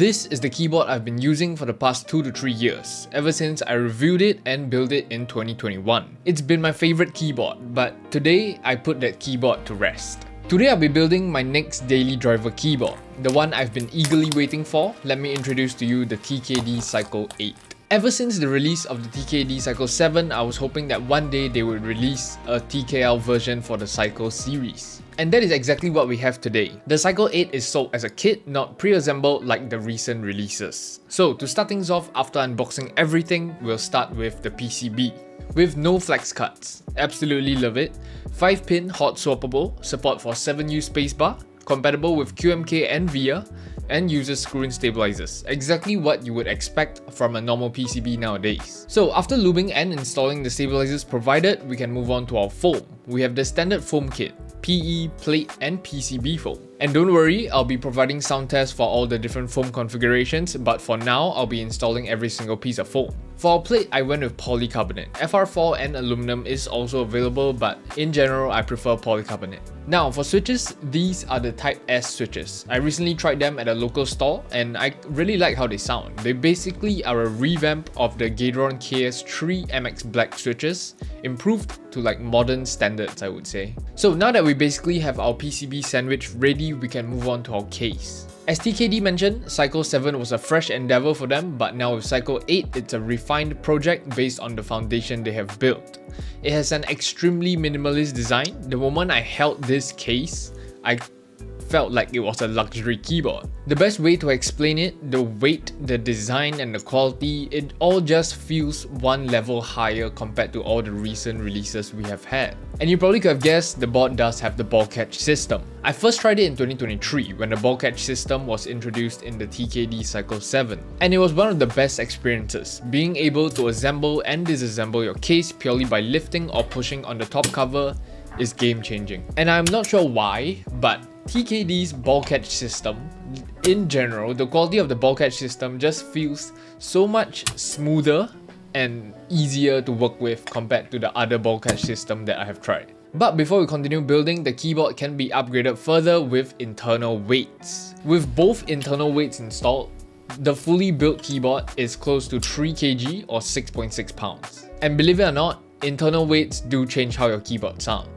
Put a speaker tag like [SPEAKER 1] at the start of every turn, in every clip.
[SPEAKER 1] This is the keyboard I've been using for the past 2 to 3 years, ever since I reviewed it and built it in 2021. It's been my favorite keyboard, but today I put that keyboard to rest. Today I'll be building my next daily driver keyboard, the one I've been eagerly waiting for. Let me introduce to you the TKD Cycle 8. Ever since the release of the TKD Cycle 7, I was hoping that one day they would release a TKL version for the Cycle series. And that is exactly what we have today. The Cycle 8 is sold as a kit, not pre-assembled like the recent releases. So to start things off, after unboxing everything, we'll start with the PCB. With no flex cuts. Absolutely love it. 5-pin hot swappable, support for 7U spacebar, compatible with QMK and VIA, and uses screw-in stabilizers. Exactly what you would expect from a normal PCB nowadays. So after lubing and installing the stabilizers provided, we can move on to our foam. We have the standard foam kit, PE, plate, and PCB foam. And don't worry, I'll be providing sound tests for all the different foam configurations, but for now, I'll be installing every single piece of foam. For our plate, I went with polycarbonate. FR4 and aluminum is also available, but in general, I prefer polycarbonate. Now, for switches, these are the Type S switches. I recently tried them at a local store, and I really like how they sound. They basically are a revamp of the Gateron KS3 MX Black switches, improved to like modern standards, I would say. So now that we basically have our PCB sandwich ready, we can move on to our case. As TKD mentioned, Cycle 7 was a fresh endeavor for them, but now with Cycle 8, it's a refined project based on the foundation they have built. It has an extremely minimalist design. The moment I held this case, I felt like it was a luxury keyboard. The best way to explain it, the weight, the design, and the quality, it all just feels one level higher compared to all the recent releases we have had. And you probably could have guessed, the board does have the ball catch system. I first tried it in 2023 when the ball catch system was introduced in the TKD Cycle 7. And it was one of the best experiences, being able to assemble and disassemble your case purely by lifting or pushing on the top cover is game changing. And I'm not sure why, but TKD's ball catch system, in general, the quality of the ball catch system just feels so much smoother and easier to work with compared to the other ball catch system that I have tried. But before we continue building, the keyboard can be upgraded further with internal weights. With both internal weights installed, the fully built keyboard is close to 3 kg or 6.6 pounds. And believe it or not, internal weights do change how your keyboard sounds.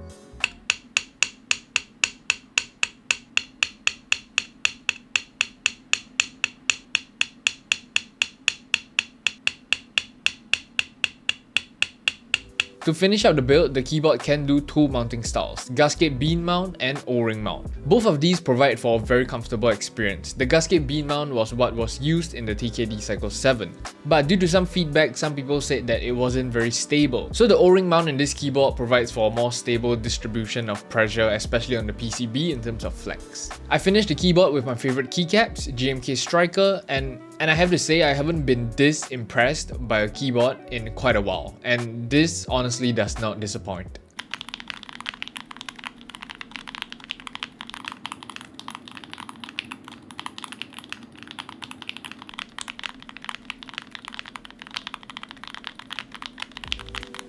[SPEAKER 1] To finish up the build, the keyboard can do two mounting styles, gasket bean mount and O-ring mount. Both of these provide for a very comfortable experience. The gasket bean mount was what was used in the TKD Cycle 7. But due to some feedback, some people said that it wasn't very stable. So the O-ring mount in this keyboard provides for a more stable distribution of pressure, especially on the PCB in terms of flex. I finished the keyboard with my favorite keycaps, GMK Striker, and I have to say, I haven't been this impressed by a keyboard in quite a while, and this honestly does not disappoint.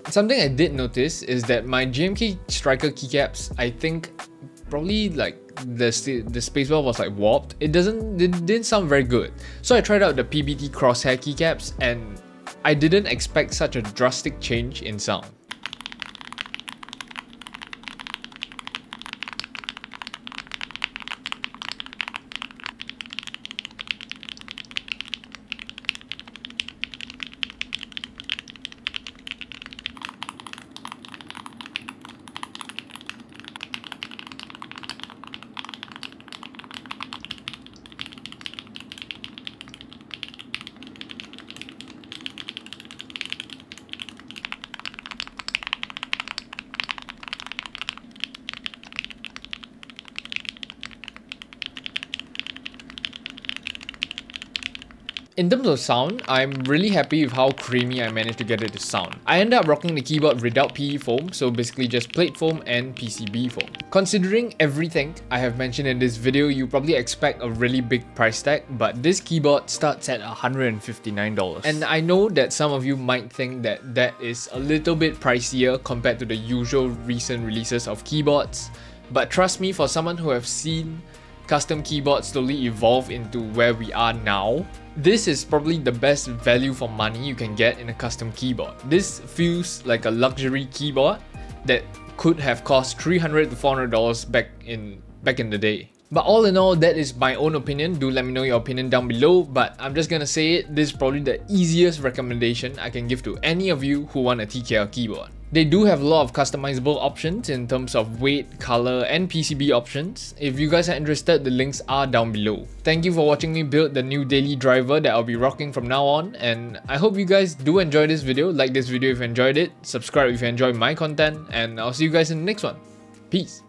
[SPEAKER 1] Something I did notice is that my GMK Striker keycaps, I think probably like the spacebar was like warped. It didn't sound very good. So I tried out the PBT Crosshair keycaps and I didn't expect such a drastic change in sound. In terms of sound, I'm really happy with how creamy I managed to get it to sound. I ended up rocking the keyboard without PE foam, so basically just plate foam and PCB foam. Considering everything I have mentioned in this video, you probably expect a really big price tag, but this keyboard starts at $159. And I know that some of you might think that that is a little bit pricier compared to the usual recent releases of keyboards, but trust me, for someone who have seen custom keyboards slowly evolve into where we are now, this is probably the best value for money you can get in a custom keyboard. This feels like a luxury keyboard that could have cost $300 to $400 back in the day. But all in all, that is my own opinion. Do let me know your opinion down below, but I'm just gonna say it, this is probably the easiest recommendation I can give to any of you who want a TKL keyboard. They do have a lot of customizable options in terms of weight, color, and PCB options. If you guys are interested, the links are down below. Thank you for watching me build the new daily driver that I'll be rocking from now on, and I hope you guys do enjoy this video. Like this video if you enjoyed it, subscribe if you enjoy my content, and I'll see you guys in the next one. Peace!